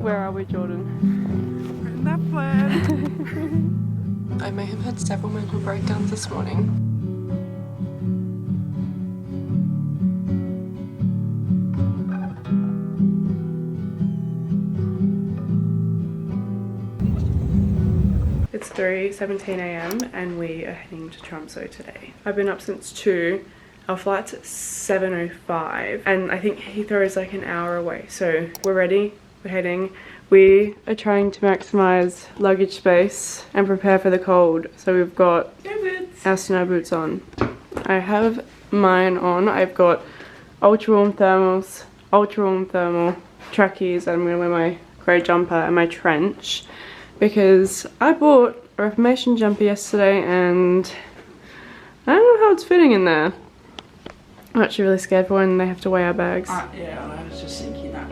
Where are we, Jordan? We're in Lapland. I may have had several mental breakdowns this morning. It's 3:17 AM and we are heading to Tromso today. I've been up since 2. Our flight's at 7:05 and I think Heathrow is like an hour away. So we're ready, we're heading. We are trying to maximize luggage space and prepare for the cold. So we've got our snow boots on. I have mine on. I've got ultra warm thermals, ultra warm thermal trackies, and I'm gonna wear my grey jumper and my trench because I bought a Reformation jumper yesterday and I don't know how it's fitting in there. I'm actually really scared for when they have to weigh our bags. Yeah, I was just thinking that.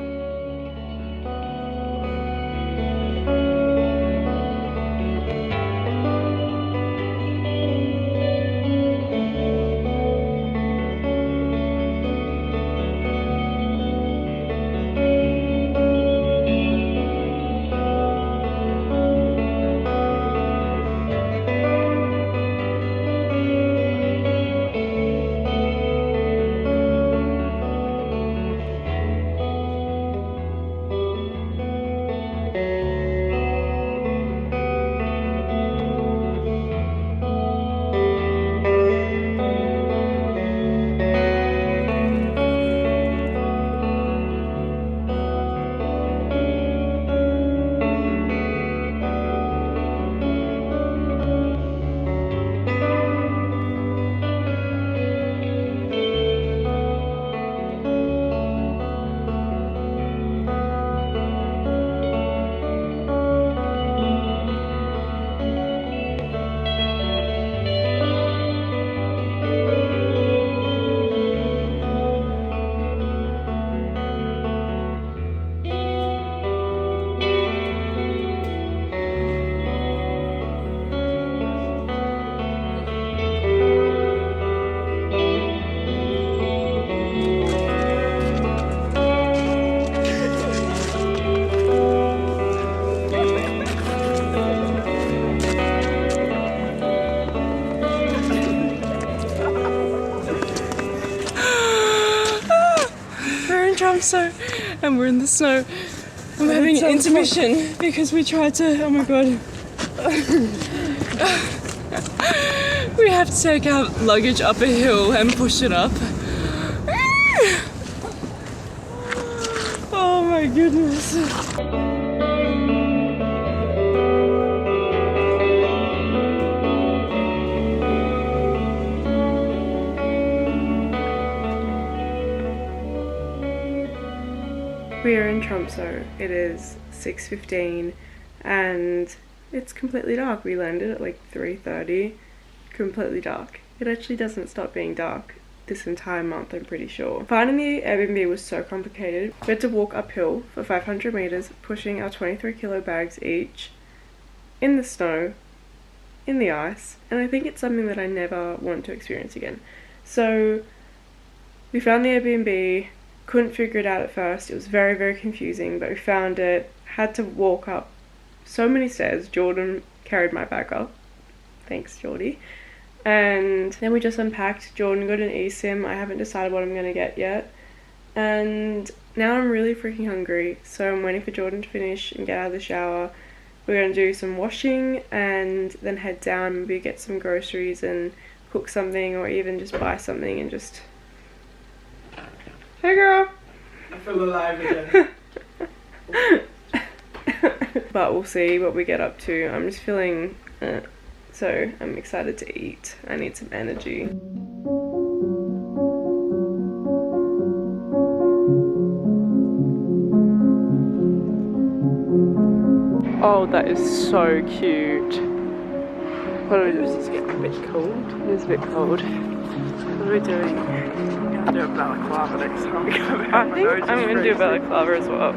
Tromso and we're in the snow. I'm having an intermission because we tried to, oh my god. We have to take our luggage up a hill and push it up. Oh my goodness. We are in Tromso. It is 6:15 and it's completely dark. We landed at like 3:30, completely dark. It actually doesn't stop being dark this entire month, I'm pretty sure. Finding the Airbnb was so complicated. We had to walk uphill for 500 meters, pushing our 23 kilo bags each in the snow, in the ice, and I think it's something that I never want to experience again. So we found the Airbnb. Couldn't figure it out at first. It was very, very confusing, but we found it. Had to walk up so many stairs. Jordan carried my bag up. Thanks, Jordy. And then we just unpacked. Jordan got an eSIM. I haven't decided what I'm going to get yet. And now I'm really freaking hungry. So I'm waiting for Jordan to finish and get out of the shower. We're going to do some washing and then head down, maybe get some groceries and cook something or even just buy something and just... Hey girl! I feel alive again. But we'll see what we get up to. I'm just feeling, so I'm excited to eat. I need some energy. Oh, that is so cute. What are we doing? It's getting a bit cold. It is a bit cold. What are we doing? I'm gonna do a balaclava next time we go back. I think I'm gonna do a balaclava as well.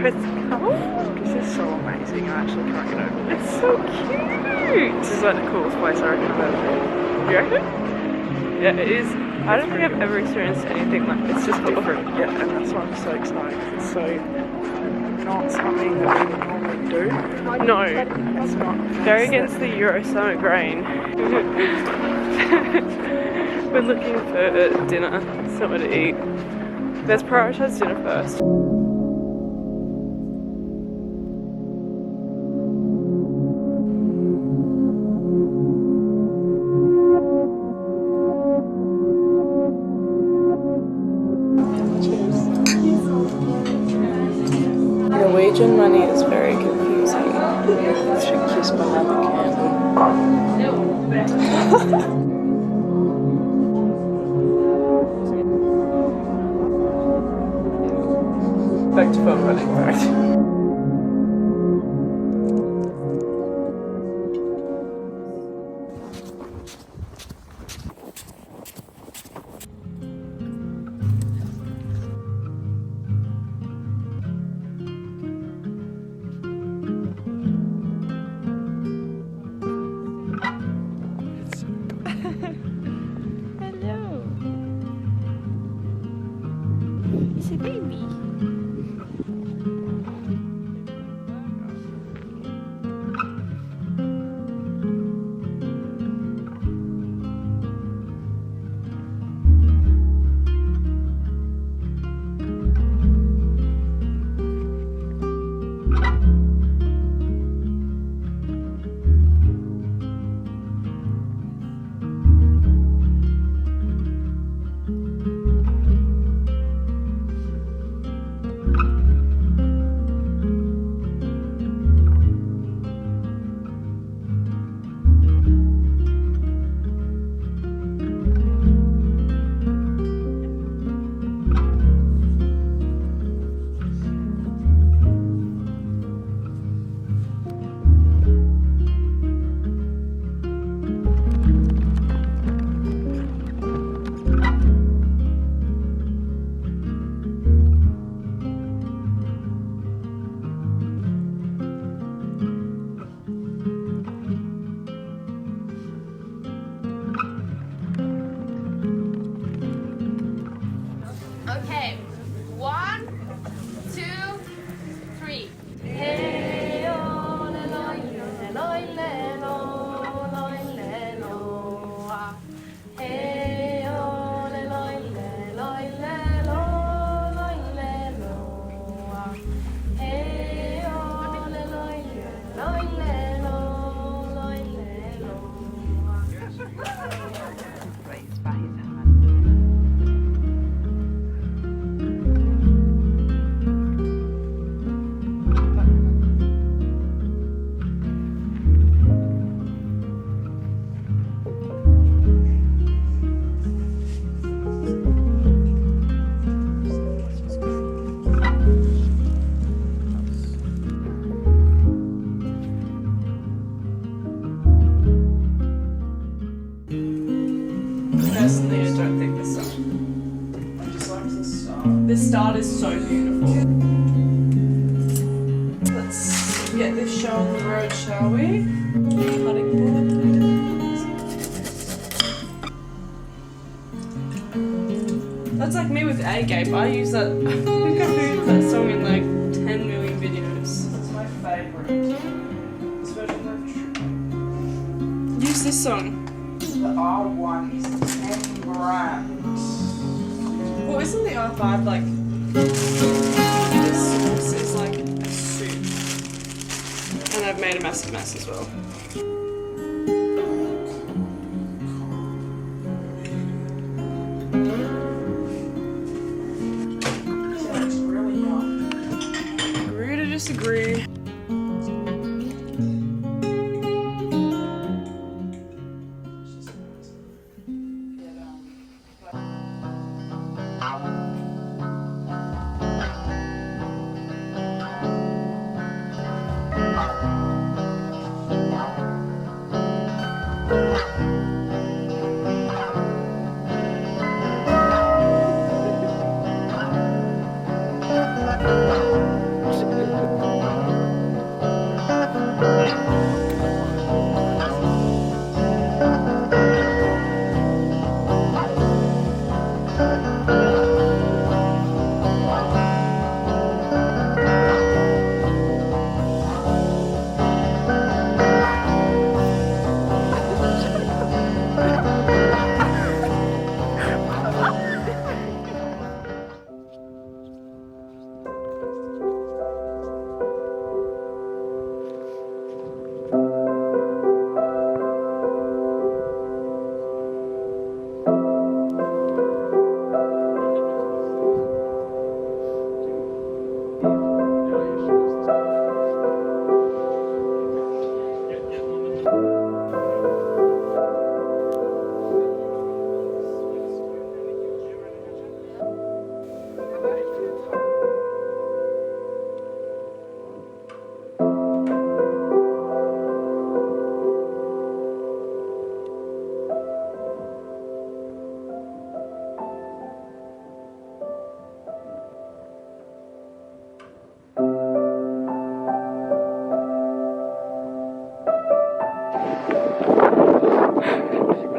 It's cold. This is so amazing. I actually can't get over it. It's so cute. This is like the coolest place I reckon I've ever been. You reckon? Yeah, it is I don't think I've ever experienced anything like this just before. Yeah, and that's why I'm so excited. It's so not something that we would normally do. No, It's not. very against the Euro summer grain. We're looking for dinner, somewhere to eat. Let's prioritise dinner first. Norwegian money is very confusing. She kissed behind the candle. Back to phone running. Hello. It's a baby. Okay, 1, 2, 3. Hey, oh, le, loi, le, loi, le, lo, loi, le, lo, ah. Hey, oh, le, loi, le, loi, le, lo, loi, le, lo, ah. Hey, oh, le, loi, le, loi, le, lo, loi, le, lo, ah. Raised by his hand. Personally, I don't think this song. I just like the start. This start is so beautiful. Let's get this show on the road, shall we? Cutting board. That's like me with A-Gape. I use that. I think I've used that song in like 10 million videos. It's my favourite. Especially Use this song. the R1 is 10 grand. Well, isn't the R5 like this sauce is like a soup? And I've made a massive mess as well. It's really young. Agree to disagree.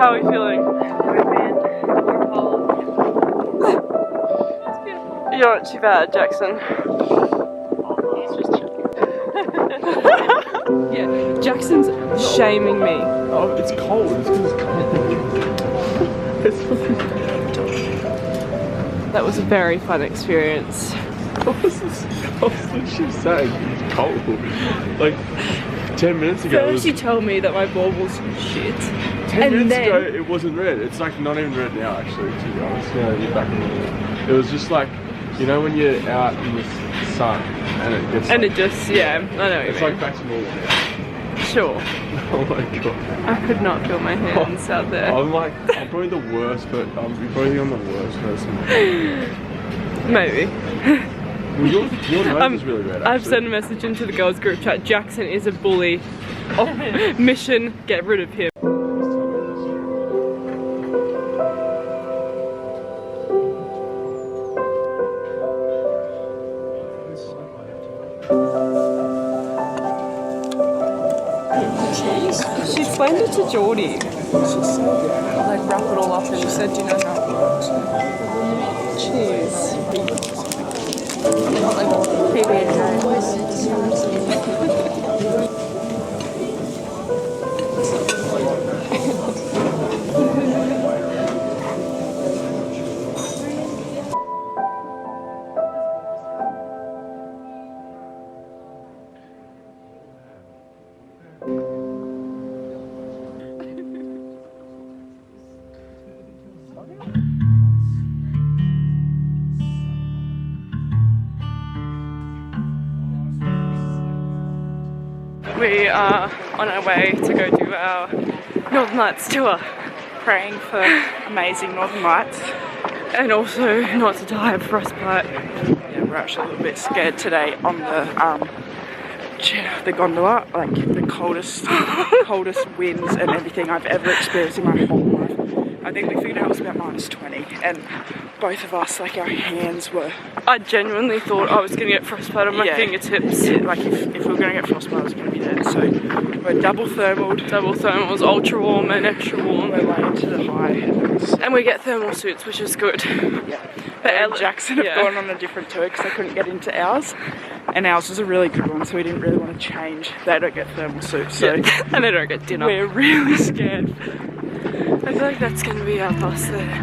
How are we feeling? You're not too bad, Jackson. Yeah, Jackson's shaming me. Oh, it's cold. It's cold. That was a very fun experience. What was she saying? It's cold. Like 10 minutes ago. First, you told me that my baubles was shit. 10 minutes ago, it wasn't red. It's like not even red now, actually, to be honest. Now that you're back in the It was just like, you know, when you're out in the sun and it gets. And like, it just, yeah, I know what you it's mean. like back to normal now. Sure. Oh my god. I could not feel my hands out there. I'm probably the worst, but I'm probably the worst person. Maybe. Well, your nose is really red, actually. I've sent a message into the girls group chat. Jackson is a bully. Oh, mission, get rid of him. She explained it to Jordy. Like wrap it all up and she said, do you know how it works? Cheers. Like PB&J. We are on our way to go do our Northern Lights tour. Praying for amazing Northern Lights. And also not to die of frostbite. Yeah, we're actually a little bit scared today on the gondola, like the coldest winds and everything I've ever experienced in my whole life. I think we figured out it was about -20 and both of us, like our hands were... I genuinely thought I was going to get frostbite on my fingertips. Yeah, like if we were going to get frostbite, I was going to be dead. So we're double thermaled. Double thermals, ultra warm and extra warm. We're way into the high. And we get thermal suits, which is good. Yeah. But and Jackson have gone on a different tour because they couldn't get into ours. And ours was a really good one, so we didn't really want to change. They don't get thermal suits, so and they don't get dinner. We're really scared. I feel like that's going to be our bus there.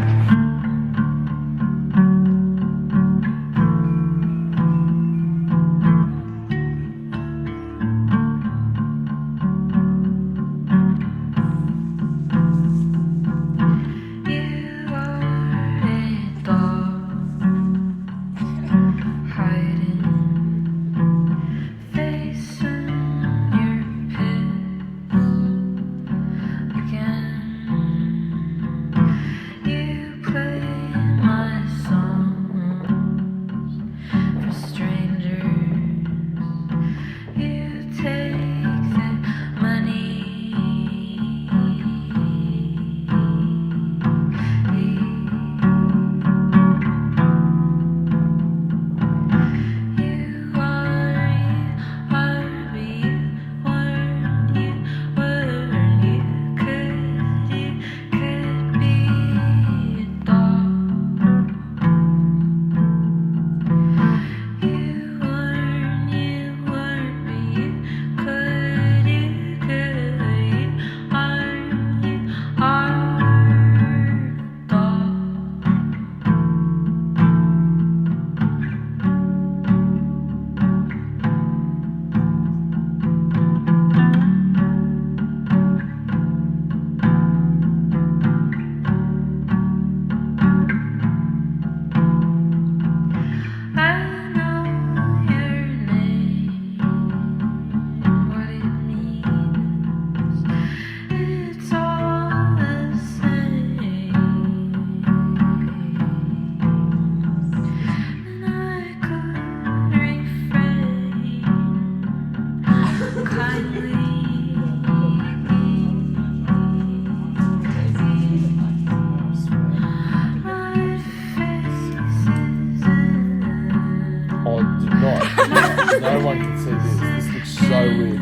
No one can see this. This looks so weird.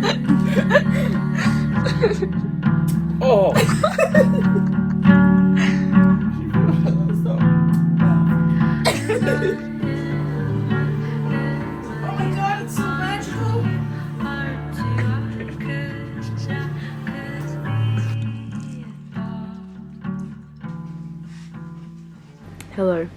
Oh! Hello.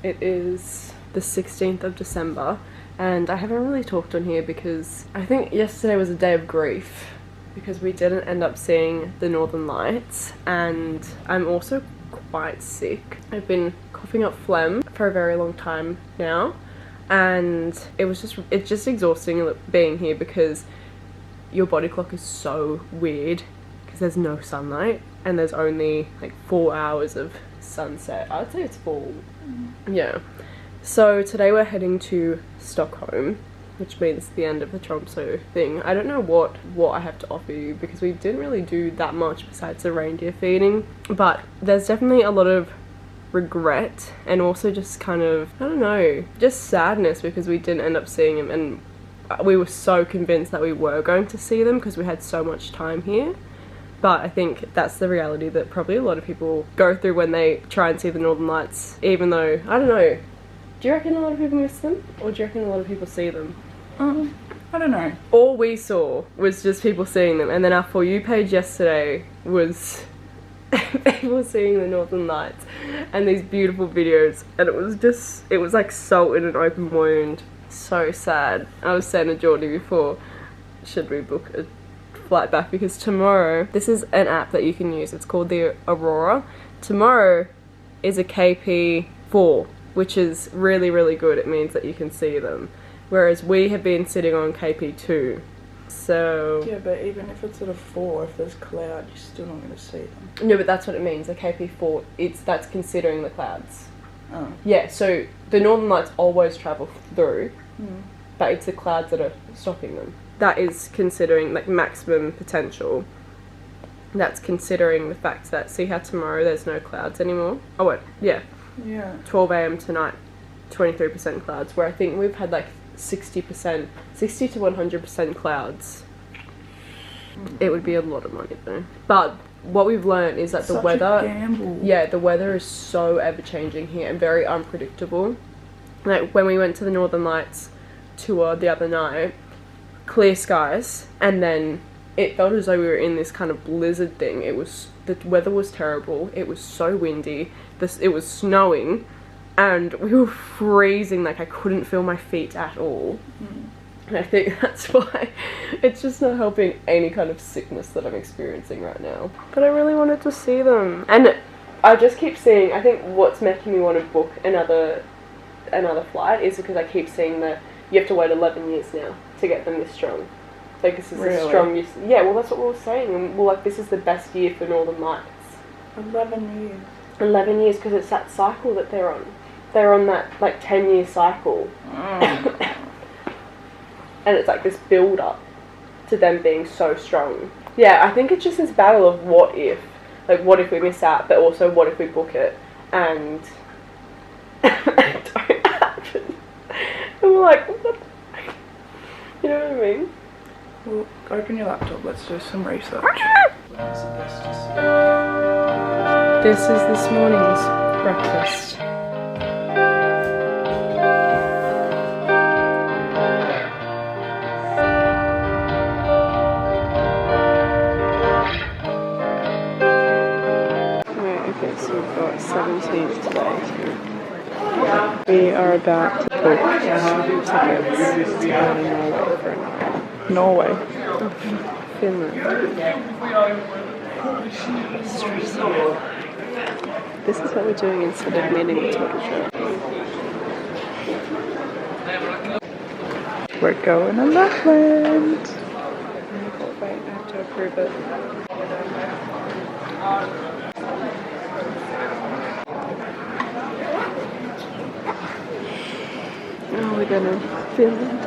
It is the 16th of December and I haven't really talked on here because I think yesterday was a day of grief because we didn't end up seeing the Northern Lights, and I'm also quite sick. I've been coughing up phlegm for a very long time now, and it's just exhausting being here because your body clock is so weird because there's no sunlight and there's only like 4 hours of sunset. I'd say it's 4. Yeah. So today we're heading to Stockholm, which means the end of the Tromso thing. I don't know what I have to offer you because we didn't really do that much besides the reindeer feeding, but there's definitely a lot of regret and also just kind of, I don't know, just sadness because we didn't end up seeing him, and we were so convinced that we were going to see them because we had so much time here. But I think that's the reality that probably a lot of people go through when they try and see the Northern Lights, even though, I don't know, do you reckon a lot of people miss them? Or do you reckon a lot of people see them? I don't know. All we saw was just people seeing them, and then our For You page yesterday was people seeing the Northern Lights and these beautiful videos, and it was like salt in an open wound. So sad. I was saying to Jordy before, should we book a flight back, because tomorrow, this is an app that you can use, it's called the Aurora. Tomorrow is a KP4, which is really, really good. It means that you can see them, whereas we have been sitting on KP2. So Yeah, but even if it's at a 4, if there's cloud, you're still not going to see them. no, but that's what it means. The KP4, that's considering the clouds. Oh. Yeah, so the Northern Lights always travel through, but it's the clouds that are stopping them. That is considering like maximum potential. That's considering the fact that, see how tomorrow there's no clouds anymore? Oh wait, yeah. Yeah. 12 AM tonight, 23% clouds, where I think we've had like 60% to 100% clouds. It would be a lot of money though. But what we've learned is that the weather, yeah, the weather is so ever changing here and very unpredictable. Like when we went to the Northern Lights tour the other night, clear skies, and then it felt as though we were in this kind of blizzard thing. The weather was terrible. It was so windy. It was snowing, and we were freezing. Like I couldn't feel my feet at all. And I think that's why it's just not helping any kind of sickness that I'm experiencing right now. But I really wanted to see them, and I just keep seeing. I think what's making me want to book another flight is because I keep seeing that you have to wait 11 years now to get them this strong. Like this is the strongest. Yeah, well that's what we were saying. And we're like, this is the best year for Northern Lights. 11 years. 11 years because it's that cycle that they're on. They're on that like 10-year cycle. And it's like this build up to them being so strong. Yeah, I think it's just this battle of what if. Like what if we miss out, but also what if we book it and it don't happen. And we're like, what the fuck? You know what I mean? Well, open your laptop, let's do some research. This is this morning's breakfast. Right, okay, so we've got 17th today. We are about to book tickets to go to Norway for a night. Norway. Finland. This is what we're doing instead of meeting the total show. We're going to Lapland. Wait, I have to approve it. Oh, we're going to Finland.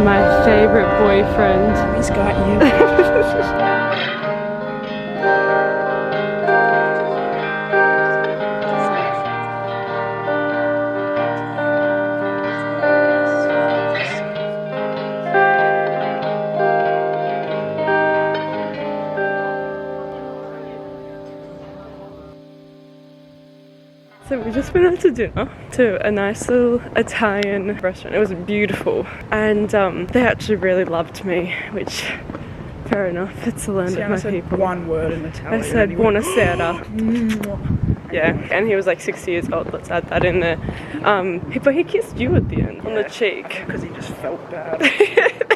My favorite boyfriend. He's got you. just went out to dinner to a nice little Italian restaurant. It was beautiful, and they actually really loved me, which fair enough, it's the land of my said people. one word in Italian. I said buonasera. Yeah, and he was like 60 years old, let's add that in there. But he kissed you at the end, on the cheek. Because he just felt bad.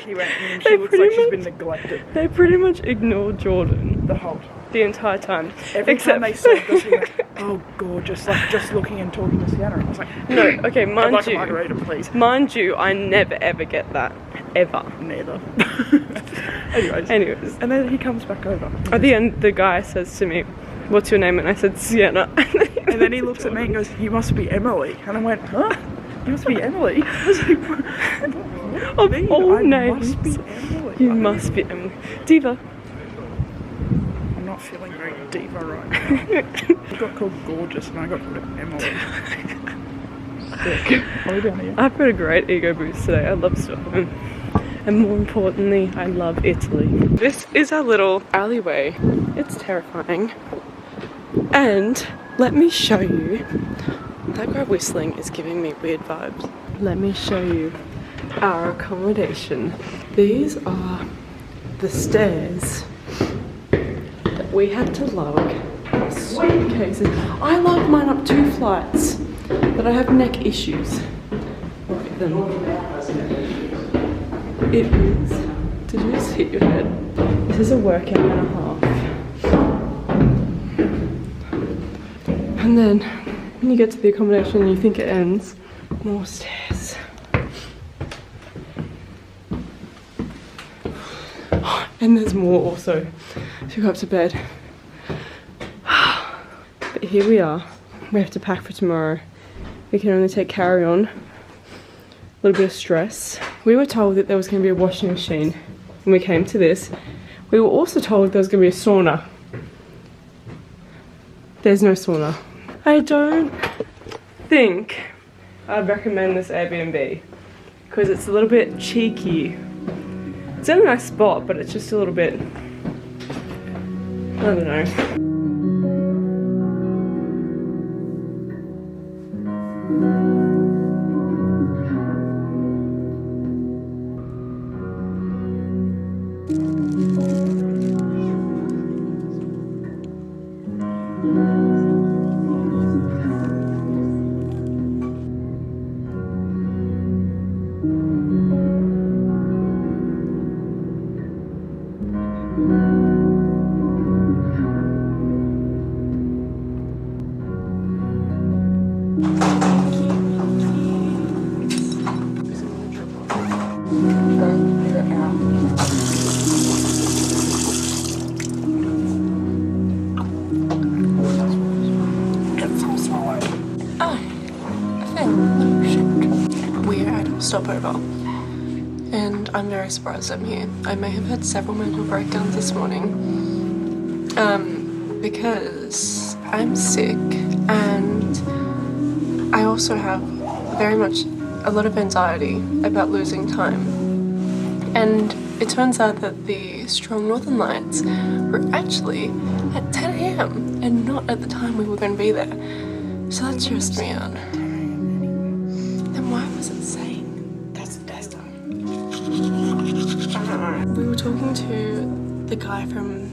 He went, They she looks like she's pretty been neglected They pretty much ignored Jordan the whole time. the entire time. Every time they served us, he went, oh gorgeous, like just looking and talking to Sienna. And I was like, No, okay, I'd mind like a you, margarita, please. mind you, I never ever get that, ever. Neither. Anyways, and then he comes back over. At the end, the guy says to me, "What's your name?" And I said, "Sienna." And then he looks at me and goes, "You must be Emily." And I went, "Huh? You must be Emily?" I was like, Of "Mean, all I names, must be Emily." you must be Emily. Diva. I'm not feeling very diva right now. I got called gorgeous and I got called Emily. Sick. Are we down here? I've got a great ego boost today. I love Stockholm. And more importantly, I love Italy. This is our little alleyway. It's terrifying. And let me show you. That guy whistling is giving me weird vibes. Let me show you our accommodation. These are the stairs that we had to lug our suitcases. I lugged mine up 2 flights, but I have neck issues. Look at them. It is. Did you just hit your head? This is a workout and a half. And then when you get to the accommodation and you think it ends, more stairs. And there's more also to go up to bed. But here we are. We have to pack for tomorrow. We can only take carry-on. A little bit of stress. We were told that there was going to be a washing machine when we came to this. We were also told there was going to be a sauna. There's no sauna. I don't think I'd recommend this Airbnb because it's a little bit cheeky. It's in a nice spot, but it's just a little bit, I don't know. Stopover, and I'm very surprised I'm here. I may have had several mental breakdowns this morning because I'm sick, and I also have very much a lot of anxiety about losing time. And it turns out that the strong northern lights were actually at 10 AM and not at the time we were going to be there. So that stressed me out. Then why was it saying? We were talking to the guy from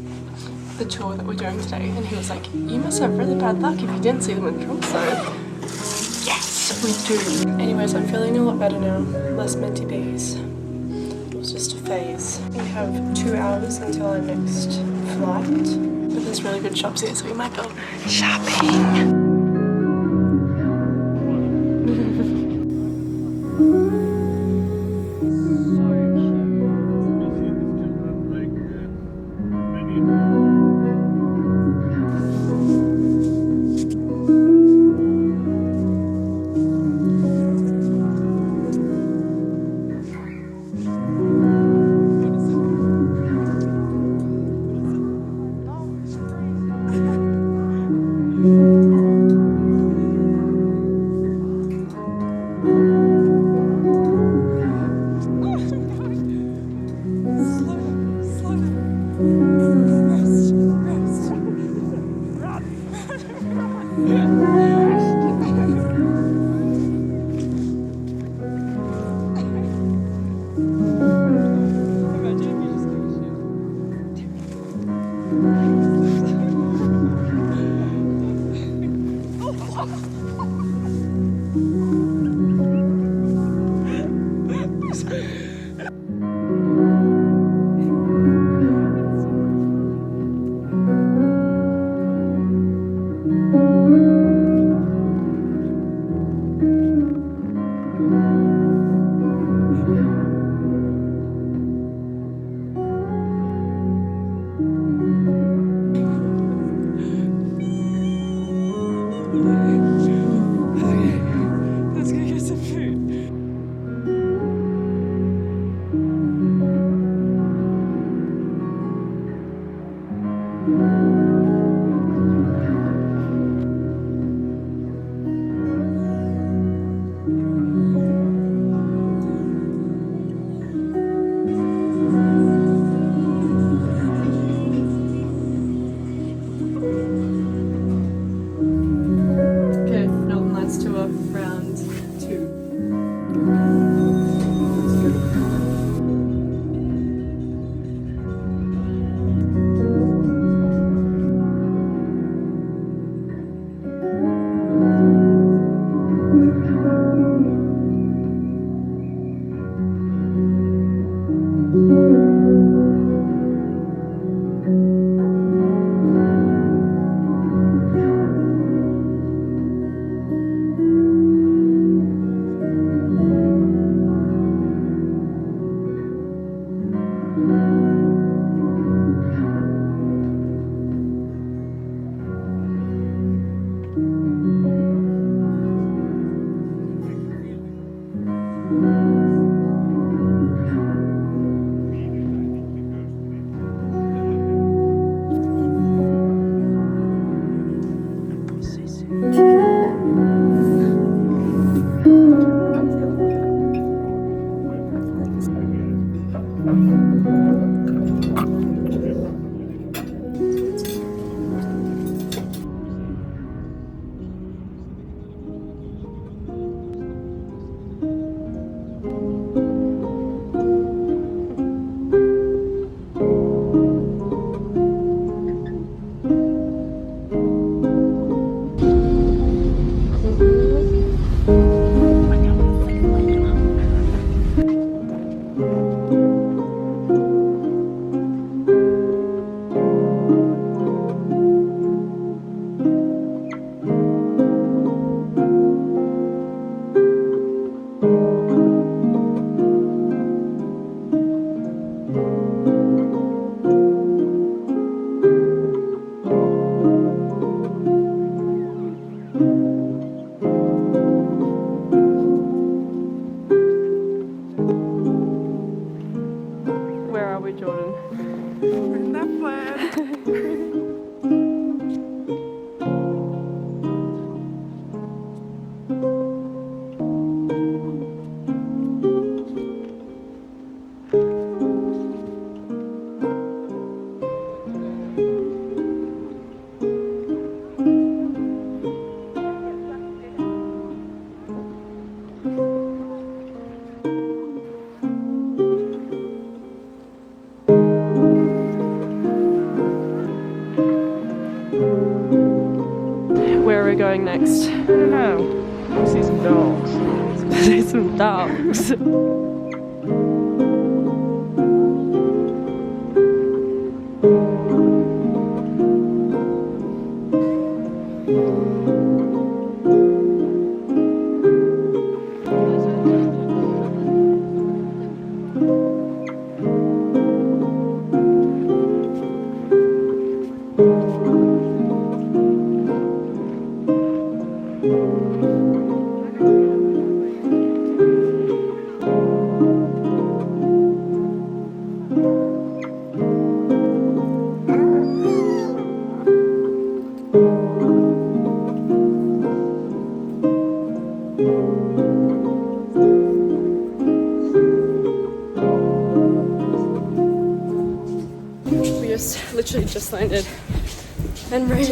the tour that we're doing today, and he was like, "You must have really bad luck if you didn't see them in Tromso." Yes, we do. Anyways, I'm feeling a lot better now. Less mentee bees. It was just a phase. We have 2 hours until our next flight, but there's really good shops here, so we might go shopping. Where are we, Jordan? In Lapland. Where are we going next? I don't know. See some dogs. See some dogs. We literally just landed and rain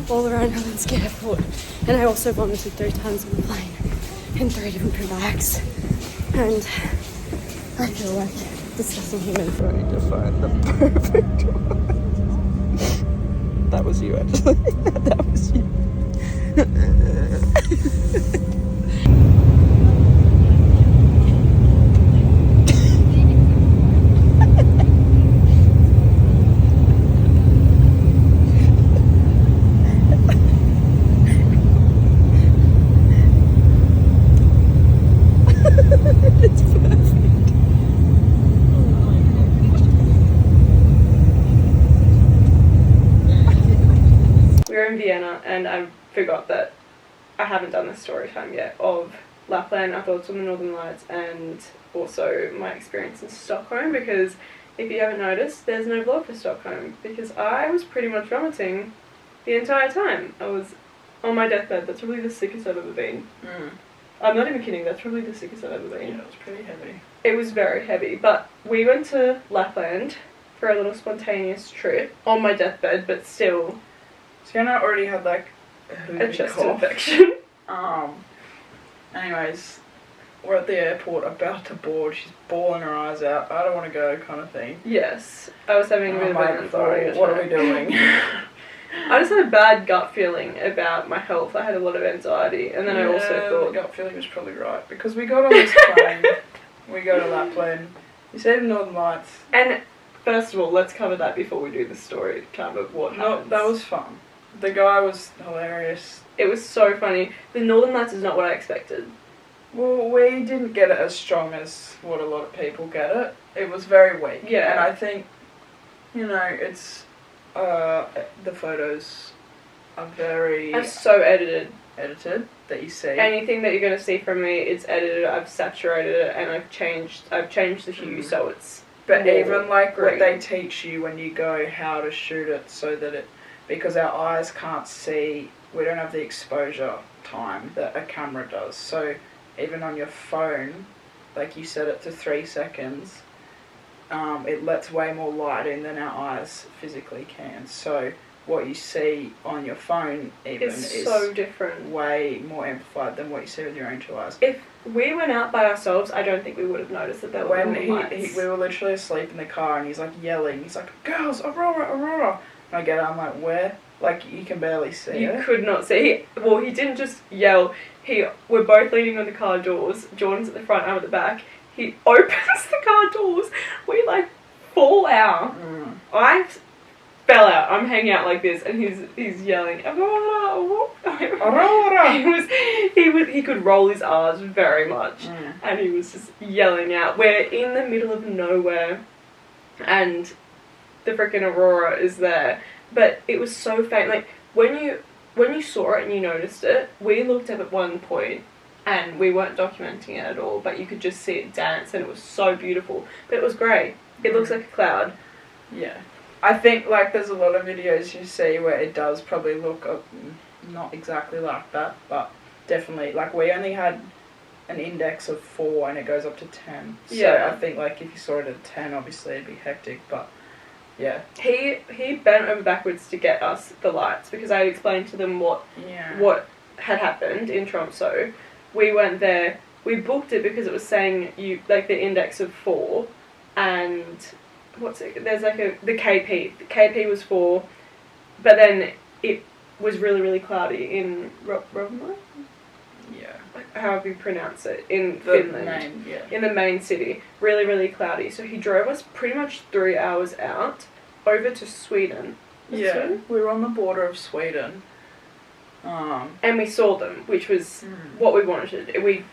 all around Helsinki airport, and I also vomited 3 times on the plane in 3 different bags, and I feel like disgusting human. Trying to find the perfect one. That was you, actually. That was you. We're in Vienna, and I forgot that I haven't done the story time yet of Lapland, our thoughts on the Northern Lights, and also my experience in Stockholm, because if you haven't noticed, there's no vlog for Stockholm, because I was pretty much vomiting the entire time. I was on my deathbed. That's probably the sickest I've ever been. I'm not even kidding, that's probably the sickest I've ever been. Yeah, it was pretty heavy. It was very heavy, but we went to Lapland for a little spontaneous trip on my deathbed, but still Sienna already had like a chest infection. Anyways, we're at the airport about to board. She's bawling her eyes out. I don't want to go, kind of thing. Yes, I was having a bit of an anxiety. What are we doing? I just had a bad gut feeling about my health. I had a lot of anxiety, and then I also thought the gut feeling was probably right, because we got on this plane. We go to Lapland. You see the Northern Lights. And first of all, let's cover that before we do the story. Cover what happened. That was fun. The guy was hilarious. It was so funny. The Northern Lights is not what I expected. Well, we didn't get it as strong as what a lot of people get it. It was very weak. Yeah. And I think, you know, it's, the photos are very... I'm so edited that you see. Anything that you're going to see from me, it's edited, I've saturated it, and I've changed the hue so it's But more even like green. what they teach you when you go, how to shoot it so that it... Because our eyes can't see, we don't have the exposure time that a camera does. So even on your phone, like you set it to 3 seconds, it lets way more light in than our eyes physically can. So what you see on your phone even is so different. Way more amplified than what you see with your own two eyes. If we went out by ourselves, I don't think we would have noticed that there were lights. We were literally asleep in the car and he's like yelling. He's like, "Girls, Aurora, Aurora!" And I get out, I'm like, "Where?" Like, you can barely see it. You could not see. Well, he didn't just yell. We're both leaning on the car doors. Jordan's at the front, I'm at the back. He opens the car doors. We like fall out. I fell out. I'm hanging out like this, and he's yelling, "Aurora, Aurora!" He could roll his R's very much, and he was just yelling out. We're in the middle of nowhere, and the freaking Aurora is there. But it was so faint. Like, when you saw it and you noticed it, we looked up at one point and we weren't documenting it at all, but you could just see it dance and it was so beautiful. But it was grey. It looks like a cloud. Yeah. I think, like, there's a lot of videos you see where it does probably look not exactly like that, but definitely, like, we only had an index of 4 and it goes up to 10. So Yeah. I think, like, if you saw it at 10, obviously it'd be hectic, but yeah. He bent over backwards to get us the lights because I had explained to them what had happened in Tromso. We went there. We booked it because it was saying the index of 4, and there's like the KP. The KP was 4, but then it was really, really cloudy in Rovaniemi? Yeah. However you pronounce it, in Finland. In the main city. Really, really cloudy. So he drove us pretty much 3 hours out over to Sweden. Yeah, we were on the border of Sweden. And we saw them, which was what we wanted. We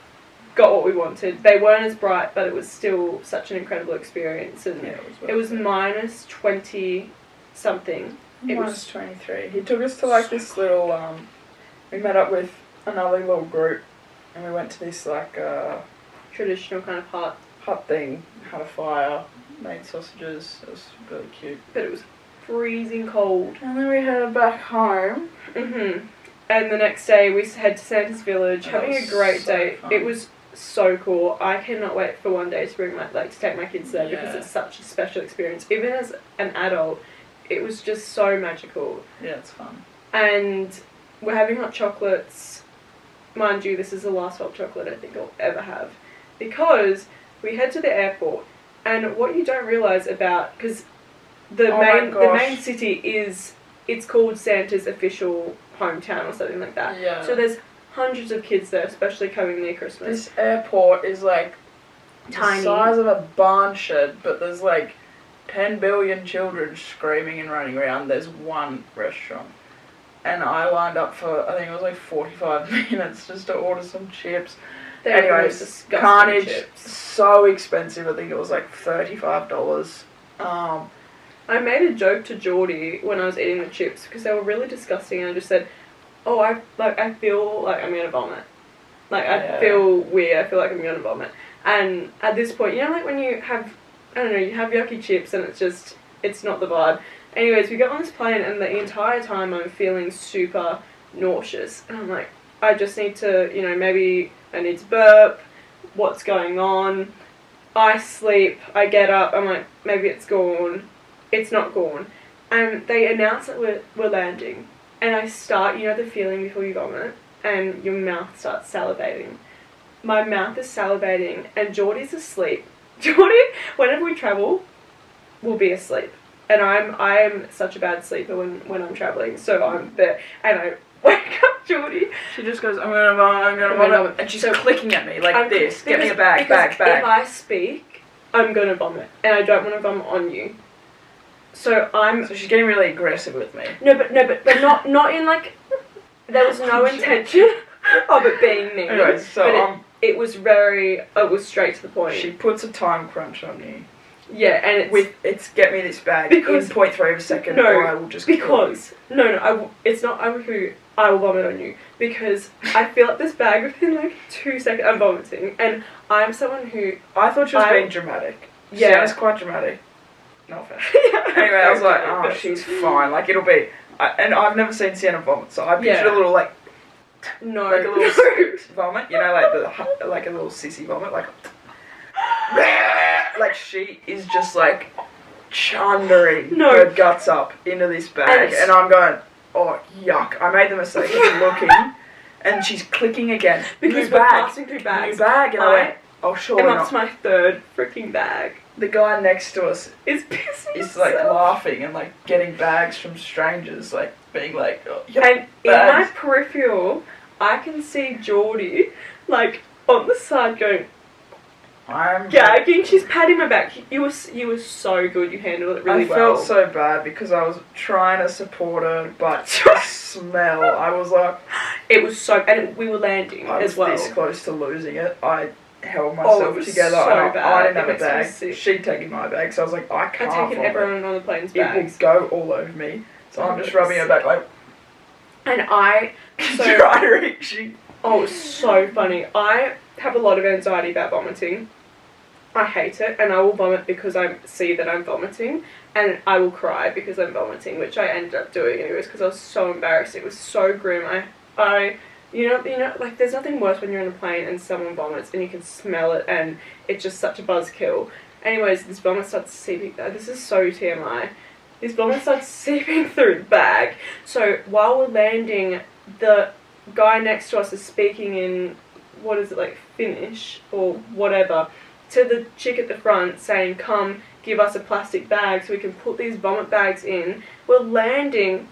got what we wanted. They weren't as bright, but it was still such an incredible experience. And it was minus 20 something. It was 23. He took us to like this little, we met up with another little group and we went to this like traditional kind of hut thing, had a fire, made sausages. It was really cute. But it was freezing cold. And then we headed back home. And the next day we head to Santa's village, having a great day. Fun. It was so cool. I cannot wait for one day to to take my kids there because it's such a special experience. Even as an adult, it was just so magical. Yeah, it's fun. And we're having hot chocolates. Mind you, this is the last hot chocolate I think I'll ever have. Because we head to the airport, and what you don't realise about, because the main city it's called Santa's official hometown or something like that. Yeah. So there's hundreds of kids there, especially coming near Christmas. This airport is like tiny, the size of a barn shed, but there's like 10 billion children screaming and running around. There's one restaurant. And I lined up for, I think it was like 45 minutes just to order some chips. Anyways, carnage, chips. So expensive. I think it was like $35. I made a joke to Jordy when I was eating the chips because they were really disgusting, and I just said, "Oh, I feel like I'm gonna vomit. Like I feel weird. I feel like I'm gonna vomit." And at this point, you know, like when you have, I don't know, you have yucky chips and it's not the vibe. Anyways, we get on this plane and the entire time I'm feeling super nauseous, and I'm like, I just need to, you know, maybe I need to burp. What's going on? I sleep. I get up. I'm like, maybe it's gone. It's not gone. And they announce that we're landing. And I start, you know the feeling before you vomit? And your mouth starts salivating. My mouth is salivating and Jordy's asleep. Jordy, whenever we travel, will be asleep. And I am such a bad sleeper when I'm travelling. So I'm there and I wake up Jordy. She just goes, I'm gonna vomit. And she's clicking at me like this. Get me a bag. If I speak, I'm gonna vomit. And I don't want to vomit on you. So she's getting really aggressive with me. No, but not in like, there was no intention of it being me. Anyways, so it was straight to the point. She puts a time crunch on you. Yeah, and it's get me this bag in 0.3 of a second, or I will just it's not I will vomit on you, because I fill up this bag within like 2 seconds. I'm vomiting, and I'm someone who I thought she was being dramatic. Yeah, sounds quite dramatic. No offense. Anyway, I was like, oh, she's fine. Like it'll be, and I've never seen Sienna vomit, so I pictured a little like a little vomit, you know, like a little sissy vomit, like. like she is just like chundering No. her guts up into this bag, and I'm going, oh yuck! I made the mistake of looking, and she's clicking again. Because New we're bag, passing through bags. new bag, and I went, oh sure And not. that's my third freaking bag. The guy next to us It's pissing is like himself. laughing and like getting bags from strangers, like being like, oh, yep, And in my bags. peripheral, I can see Jordy, like, on the side going, I'm gagging. She's patting my back. You were so good. You handled it really I well. felt so bad because I was trying to support her, but the smell, I was like, It was so, and we were landing I was as well. this close to losing it. I held it myself was together. so and I bad. didn't It have a makes me bag. sick. She'd taken my bag, so I was like, I can't. I've taken vomit. everyone on the plane's It will bags. go all over me. So I'm just rubbing her back like, And I, so, try reaching. oh, it's so funny. I have a lot of anxiety about vomiting. I hate it, and I will vomit because I see that I'm vomiting, and I will cry because I'm vomiting, which I ended up doing anyways because I was so embarrassed. It was so grim. You know, like there's nothing worse when you're on a plane and someone vomits and you can smell it, and it's just such a buzzkill. Anyways, this vomit starts seeping. This is so TMI. This vomit starts seeping through the bag. So while we're landing, the guy next to us is speaking in, what is it, like Finnish or whatever, to the chick at the front saying, come give us a plastic bag so we can put these vomit bags in. We're landing.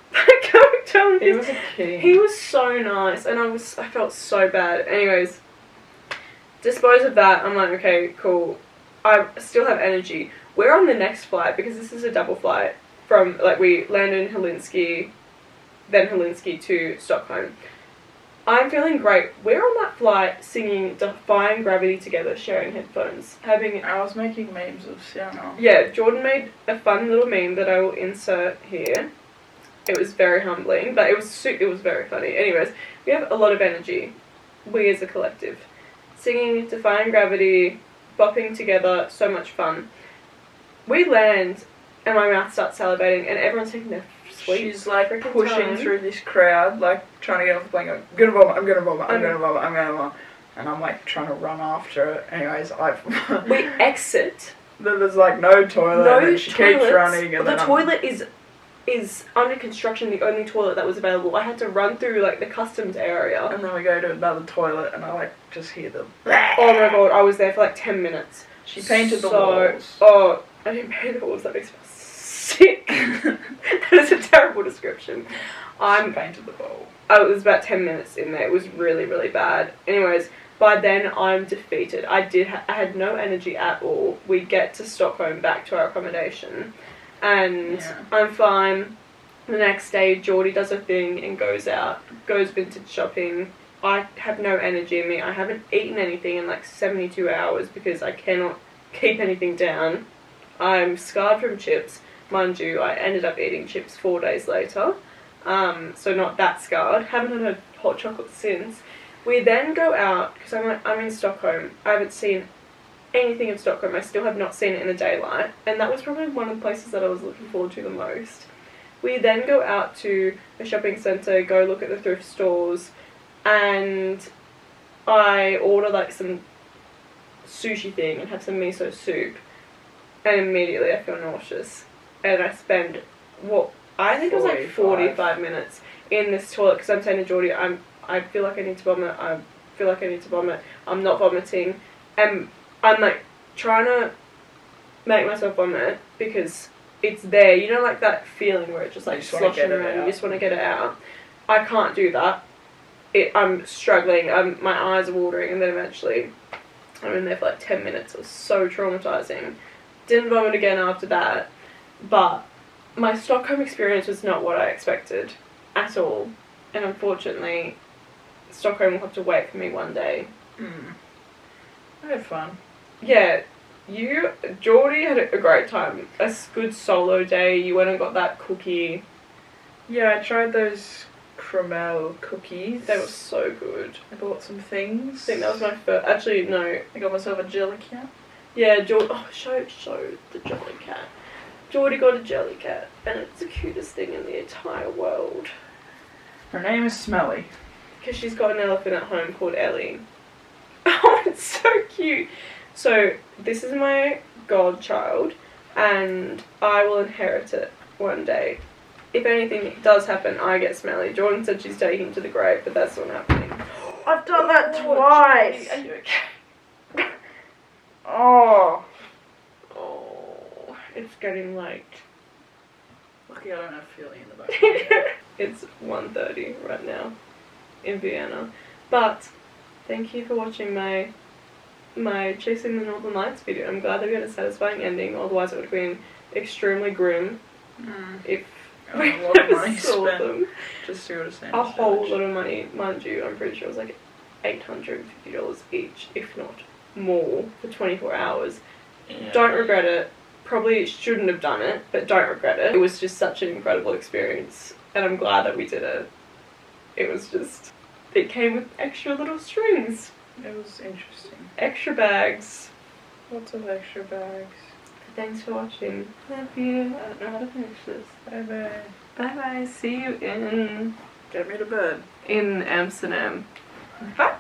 He was a king. He was so nice, and I felt so bad. Anyways, dispose of that. I'm like, okay, cool. I still have energy. We're on the next flight because this is a double flight from, like, we landed in Helsinki, then Helsinki to Stockholm. I'm feeling great. We're on that flight singing Defying Gravity together, sharing headphones, having... I was making memes of sienna. Yeah, Jordan made a fun little meme that I will insert here. It was very humbling, but it was very funny. Anyways, we have a lot of energy, we as a collective. Singing Defying Gravity, bopping together, so much fun. We land, and my mouth starts salivating, and everyone's taking their sweet She's like freaking pushing time. through this crowd, like trying to get off the plane, going, I'm gonna vomit, I'm gonna vomit, I'm gonna vomit, I'm gonna vomit. And I'm like trying to run after her. Anyways, We exit. there's like no toilet, and then she keeps toilets. running. And The then toilet is under construction, the only toilet that was available. I had to run through like the customs area. And then we go to another toilet, and I like just hear them. Oh my god, I was there for like 10 minutes. She painted the walls. Oh, I didn't paint the walls, that makes me feel sick. That is a terrible description. She painted the bowl. It was about 10 minutes in there. It was really, really bad. Anyways, by then I'm defeated. I had no energy at all. We get to Stockholm, back to our accommodation, and I'm fine. The next day, Jordy does a thing and goes vintage shopping. I have no energy in me. I haven't eaten anything in like 72 hours because I cannot keep anything down. I'm scarred from chips. Mind you, I ended up eating chips 4 days later. So not that scarred. Haven't had a hot chocolate since. We then go out, because I'm in Stockholm. I haven't seen anything of Stockholm. I still have not seen it in the daylight. And that was probably one of the places that I was looking forward to the most. We then go out to a shopping centre, go look at the thrift stores, and I order like some sushi thing and have some miso soup. And immediately I feel nauseous. And I spend, I think it was like 45 minutes in this toilet, because I'm saying to Jordy, I feel like I need to vomit, I'm not vomiting, and I'm like trying to make myself vomit because it's there, you know, like that feeling where it's just like sloshing around, you just want to get it out. I can't do that. I'm struggling, my eyes are watering, and then eventually I'm in there for like 10 minutes. It was so traumatizing. Didn't vomit again after that, but my Stockholm experience was not what I expected at all, and unfortunately Stockholm will have to wait for me one day. I had fun. Yeah, Jordy had a great time. A good solo day. You went and got that cookie. Yeah, I tried those caramel cookies. They were so good. I bought some things. I think that was my first. Actually, no. I got myself a jelly cat. Yeah, show the jelly cat. Jordy got a jelly cat, and it's the cutest thing in the entire world. Her name is Smelly. Because she's got an elephant at home called Ellie. Oh, it's so cute. So this is my godchild, and I will inherit it one day. If anything does happen, I get smelly. Jordan said she's taking him to the grave, but that's not happening. I've done that twice. Are you okay? Oh. Oh, it's getting late. Lucky I don't have feeling in the back. It's 1:30 right now in Vienna. But thank you for watching my Chasing the Northern Lights video. I'm glad that we had a satisfying ending, otherwise it would have been extremely grim if we A lot of money saw spent them. just to go to San A whole lot of money, mind you. I'm pretty sure it was like $850 each, if not more, for 24 hours. Yeah. Don't regret it. Probably shouldn't have done it, but don't regret it. It was just such an incredible experience, and I'm glad that we did it. It was just, it came with extra little strings. It was interesting. Extra bags. Lots of extra bags. Thanks for watching. Love you. I don't know how to finish this. Bye bye. Bye bye. See you in Get me to bed. Amsterdam. Hi.